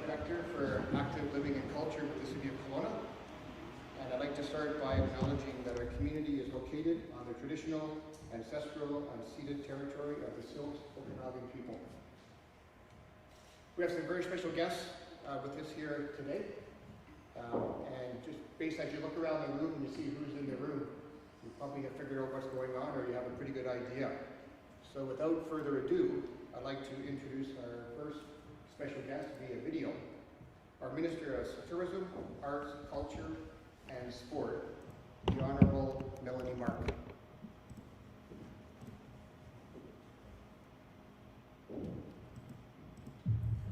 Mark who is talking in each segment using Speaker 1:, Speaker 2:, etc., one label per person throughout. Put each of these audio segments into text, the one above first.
Speaker 1: Director for Active Living and Culture with the City of Kelowna. And I'd like to start by acknowledging that our community is located on the traditional, ancestral, unceded territory of the Silt Okanagan people. We have some very special guests with us here today. And just based as you look around the room and you see who's in the room, you probably have figured out what's going on, or you have a pretty good idea. So without further ado, I'd like to introduce our first special guest via video, our Minister of Tourism, Arts, Culture, and Sport, the Honorable Melanie Mark.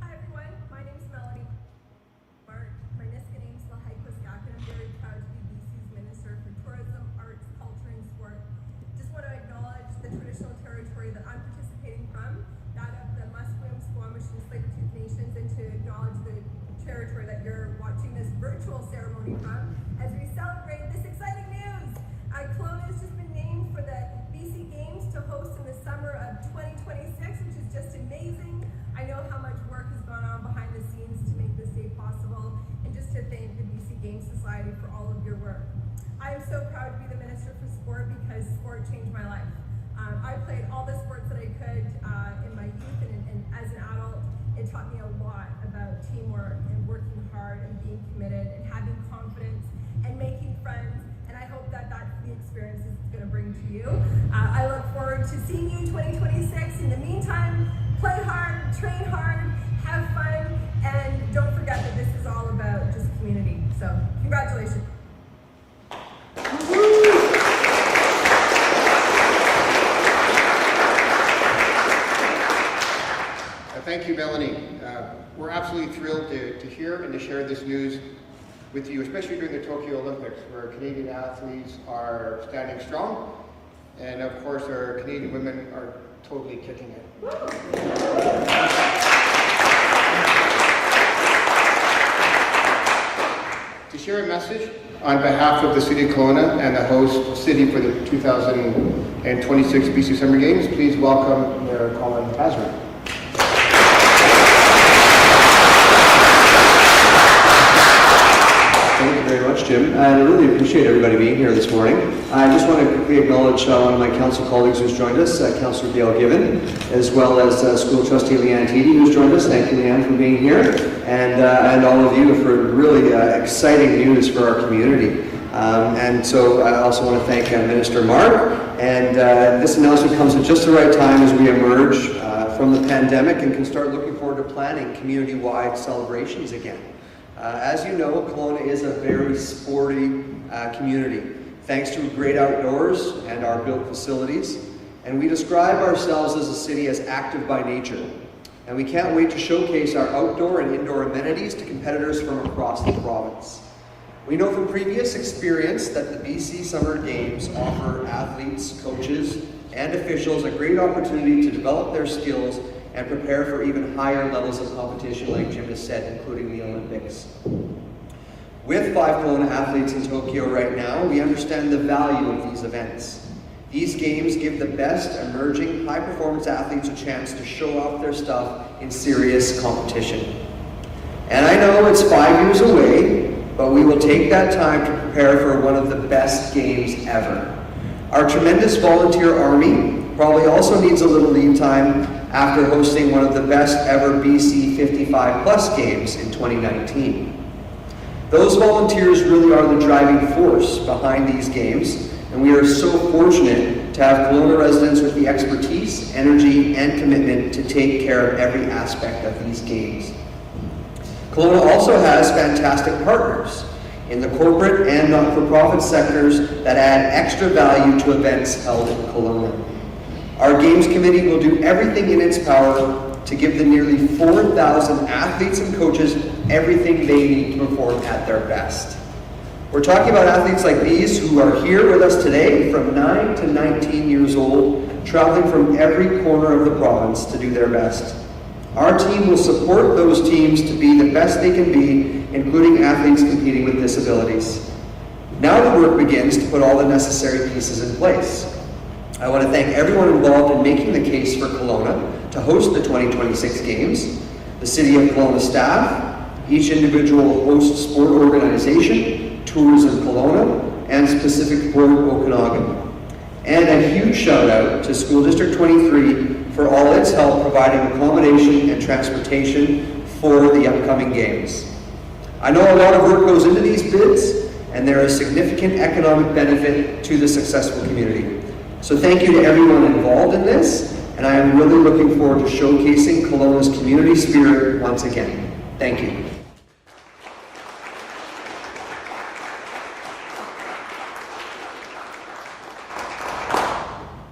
Speaker 2: Hi everyone, my name is Melanie Mark. My Niskanim is Lahaikwaskak, and I'm very proud to be BC's Minister for Tourism, Arts, Culture, and Sport. Just want to acknowledge the traditional territory that I'm participating from, that of the Musqueam, Squamish, and Tsleil-Waututh Nations, and to acknowledge the territory that you're watching this virtual ceremony from as we celebrate this exciting news. Kelowna has just been named for the BC Games to host in the summer of 2026, which is just amazing. I know how much work has gone on behind the scenes to make this day possible, and just to thank the BC Games Society for all of your work. I am so proud to be the Minister for Sport because sport changed my life. I played all the sports that I could in my youth, and as an adult, it taught me a lot about teamwork and working hard and being committed and having confidence and making friends, and I hope that that's the experience it's going to bring to you. I look forward to seeing you in 2026. In the meantime, play hard, train hard, have fun, and don't forget that this is all about just community. So, congratulations.
Speaker 1: Thank you, Melanie. We're absolutely thrilled to hear and to share this news with you, especially during the Tokyo Olympics, where Canadian athletes are standing strong, and of course our Canadian women are totally kicking it. To share a message on behalf of the City of Kelowna and the host city for the 2026 BC Summer Games, please welcome Mayor Colin Tasman.
Speaker 3: Thank you very much, Jim. And I really appreciate everybody being here this morning. I just want to quickly acknowledge one of my council colleagues who's joined us, Councillor Gail Given, as well as School Trustee Leanne Teedy, who's joined us. Thank you, Leanne, for being here, and all of you for really exciting news for our community. And so I also want to thank Minister Mark. And this announcement comes at just the right time as we emerge from the pandemic and can start looking forward to planning community-wide celebrations again. As you know, Kelowna is a very sporty community, thanks to great outdoors and our built facilities. And we describe ourselves as a city as active by nature. And we can't wait to showcase our outdoor and indoor amenities to competitors from across the province. We know from previous experience that the BC Summer Games offer athletes, coaches, and officials a great opportunity to develop their skills and prepare for even higher levels of competition, like Jim has said, including the Olympics. With 5 Kelowna athletes in Tokyo right now, we understand the value of these events. These games give the best emerging high-performance athletes a chance to show off their stuff in serious competition. And I know it's 5 years away, but we will take that time to prepare for one of the best games ever. Our tremendous volunteer army probably also needs a little lead time after hosting one of the best ever BC 55+ games in 2019. Those volunteers really are the driving force behind these games, and we are so fortunate to have Kelowna residents with the expertise, energy, and commitment to take care of every aspect of these games. Kelowna also has fantastic partners in the corporate and not-for-profit sectors that add extra value to events held in Kelowna. Our Games Committee will do everything in its power to give the nearly 4,000 athletes and coaches everything they need to perform at their best. We're talking about athletes like these who are here with us today from 9 to 19 years old, traveling from every corner of the province to do their best. Our team will support those teams to be the best they can be, including athletes competing with disabilities. Now the work begins to put all the necessary pieces in place. I want to thank everyone involved in making the case for Kelowna to host the 2026 Games, the City of Kelowna staff, each individual host sport organization, Tourism Kelowna, and Specific Port Okanagan. And a huge shout out to School District 23 for all its help providing accommodation and transportation for the upcoming games. I know a lot of work goes into these bids, and there is significant economic benefit to the successful community. So thank you to everyone involved in this, and I am really looking forward to showcasing Kelowna's community spirit once again. Thank you.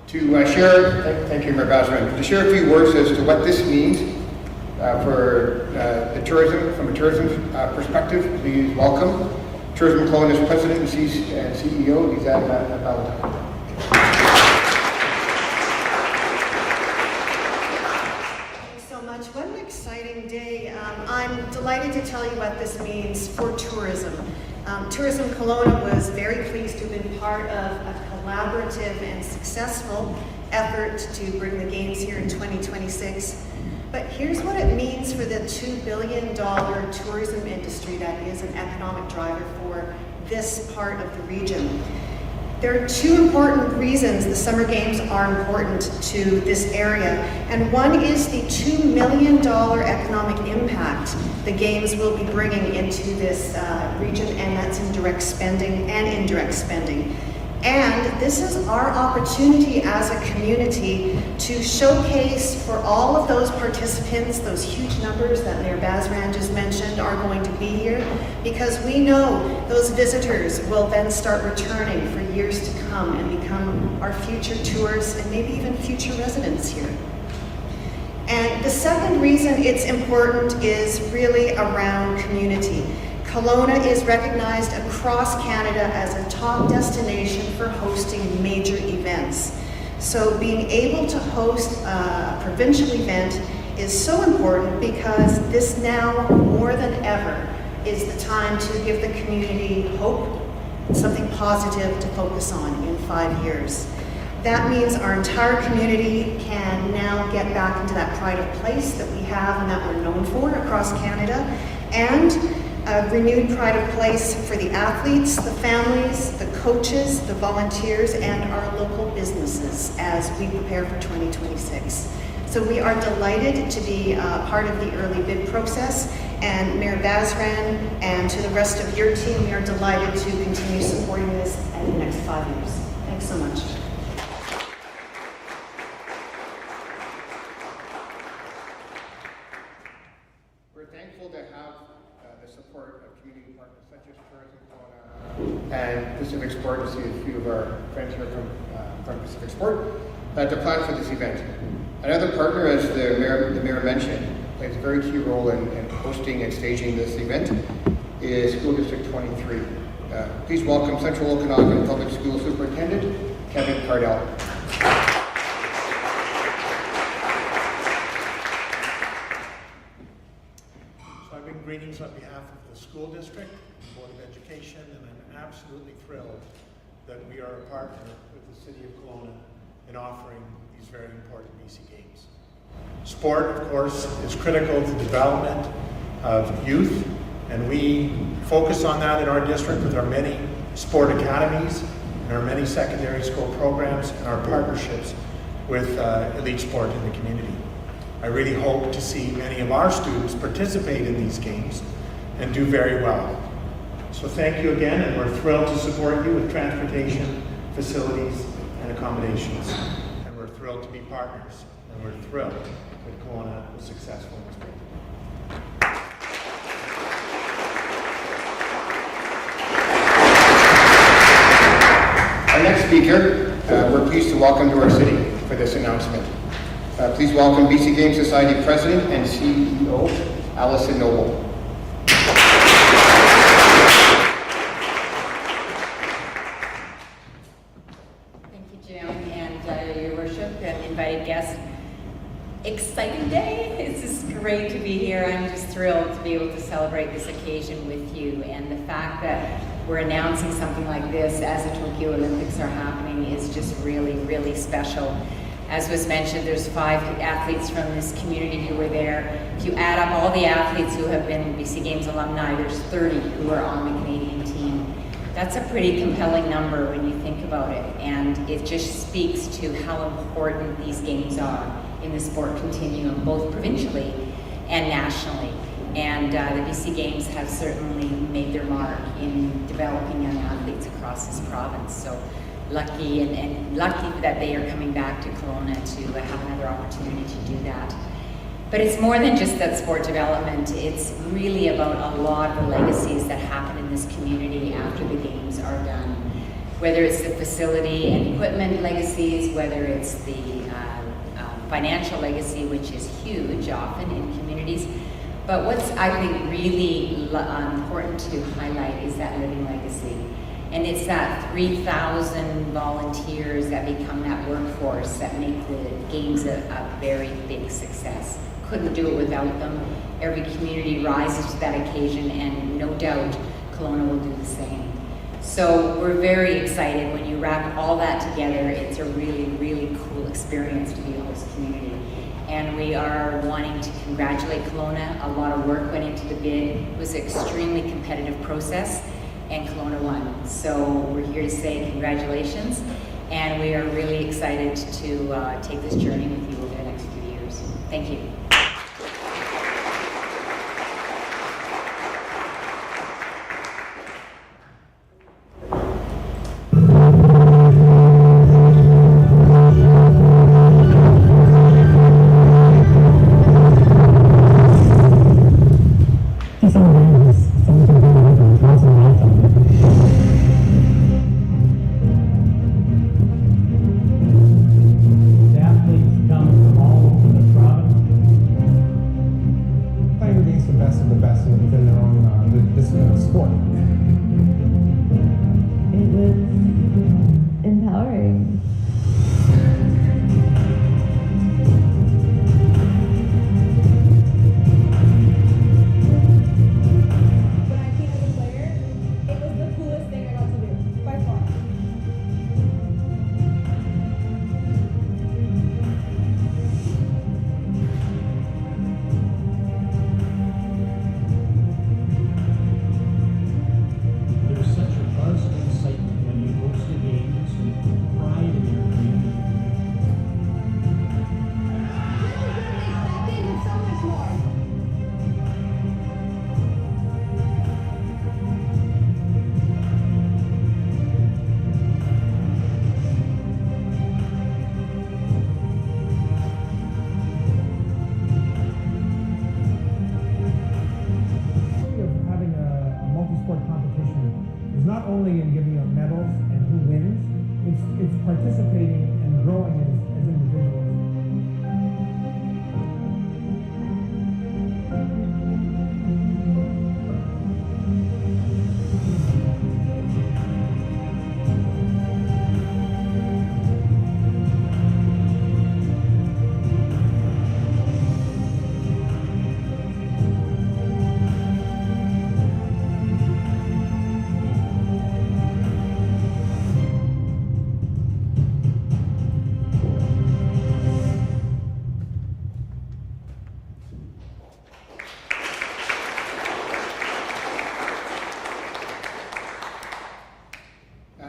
Speaker 1: To share, thank you, Mayor Basran, to share a few words as to what this means for the tourism, from a tourism perspective, please welcome Tourism Kelowna's President and CEO, Lizette Valentine.
Speaker 4: Thanks so much. What an exciting day. I'm delighted to tell you what this means for tourism. Tourism Kelowna was very pleased to have been part of a collaborative and successful effort to bring the games here in 2026. But here's what it means for the $2 billion tourism industry that is an economic driver for this part of the region. There are two important reasons the Summer Games are important to this area, and one is the $2 million economic impact the Games will be bringing into this region, and that's in direct spending and indirect spending. And this is our opportunity as a community to showcase for all of those participants, those huge numbers that Mayor Basran just mentioned are going to be here, because we know those visitors will then start returning for years to come and become our future tourists and maybe even future residents here. And the second reason it's important is really around community. Kelowna is recognized across Canada as a top destination for hosting major events. So being able to host a provincial event is so important because this now, more than ever, is the time to give the community hope, something positive to focus on in 5 years. That means our entire community can now get back into that pride of place that we have and that we're known for across Canada, and a renewed pride of place for the athletes, the families, the coaches, the volunteers, and our local businesses as we prepare for 2026. So we are delighted to be part of the early bid process, and Mayor Basran and to the rest of your team, we are delighted to continue supporting this in the next 5 years. Thanks so much.
Speaker 1: We're thankful to have the support of community partners such as Tourism Kelowna and Pacific Sport, to see a few of our friends here from Pacific Sport, to plan for this event. Another partner, as the mayor mentioned, plays a very key role in hosting and staging this event, is School District 23. Please welcome Central Okanagan Public School Superintendent Kevin Cardell.
Speaker 5: Greetings on behalf of the school district, Board of Education, and I'm absolutely thrilled that we are a partner with the City of Kelowna in offering these very important BC Games. Sport, of course, is critical to the development of youth, and we focus on that in our district with our many sport academies and our many secondary school programs and our partnerships with elite sport in the community. I really hope to see many of our students participate in these games and do very well. So thank you again, and we're thrilled to support you with transportation, facilities, and accommodations. And we're thrilled to be partners, and we're thrilled that Kelowna was successful in this bid.
Speaker 1: Our next speaker, we're pleased to welcome to our city for this announcement. Please welcome BC Game Society President and CEO, Allison Noble.
Speaker 6: Thank you, Jim, and your worship and invited guests. Exciting day. It's just great to be here. I'm just thrilled to be able to celebrate this occasion with you, and the fact that we're announcing something like this as the Tokyo Olympics are happening is just really, really special. As was mentioned, there's 5 athletes from this community who were there. If you add up all the athletes who have been BC Games alumni, there's 30 who are on the Canadian team. That's a pretty compelling number when you think about it, and it just speaks to how important these games are in the sport continuum, both provincially and nationally. And the BC Games have certainly made their mark in developing young athletes across this province. So lucky and lucky that they are coming back to Kelowna to have another opportunity to do that. But it's more than just that sport development. It's really about a lot of the legacies that happen in this community after the games are done. Whether it's the facility and equipment legacies, whether it's the financial legacy, which is huge often in communities. But what's, I think, really important to highlight is that living legacy. And it's that 3,000 volunteers that become that workforce that make the games a very big success. Couldn't do it without them. Every community rises to that occasion, and no doubt Kelowna will do the same. So we're very excited. When you wrap all that together, it's a really, really cool experience to be a host community. And we are wanting to congratulate Kelowna. A lot of work went into the bid. It was an extremely competitive process, and Kelowna won. So we're here to say congratulations, and we are really excited to take this journey with you over the next few years. Thank you.
Speaker 7: Not only in giving out medals and who wins, it's participating and growing as individuals.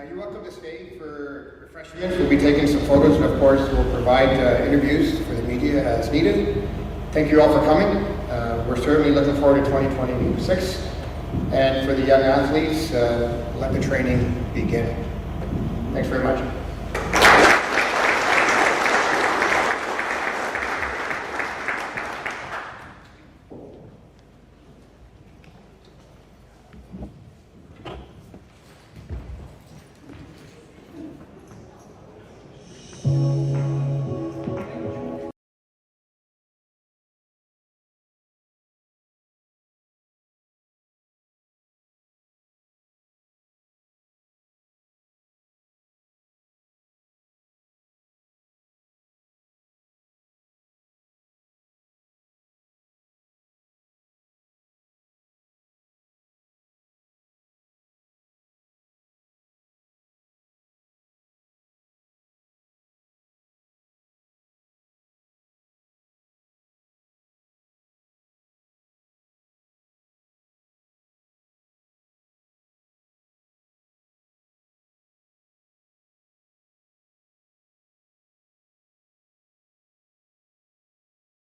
Speaker 1: You're welcome to stay for refreshments. We'll be taking some photos, and of course we'll provide interviews for the media as needed. Thank you all for coming. We're certainly looking forward to 2026. And for the young athletes, let the training begin. Thanks very much.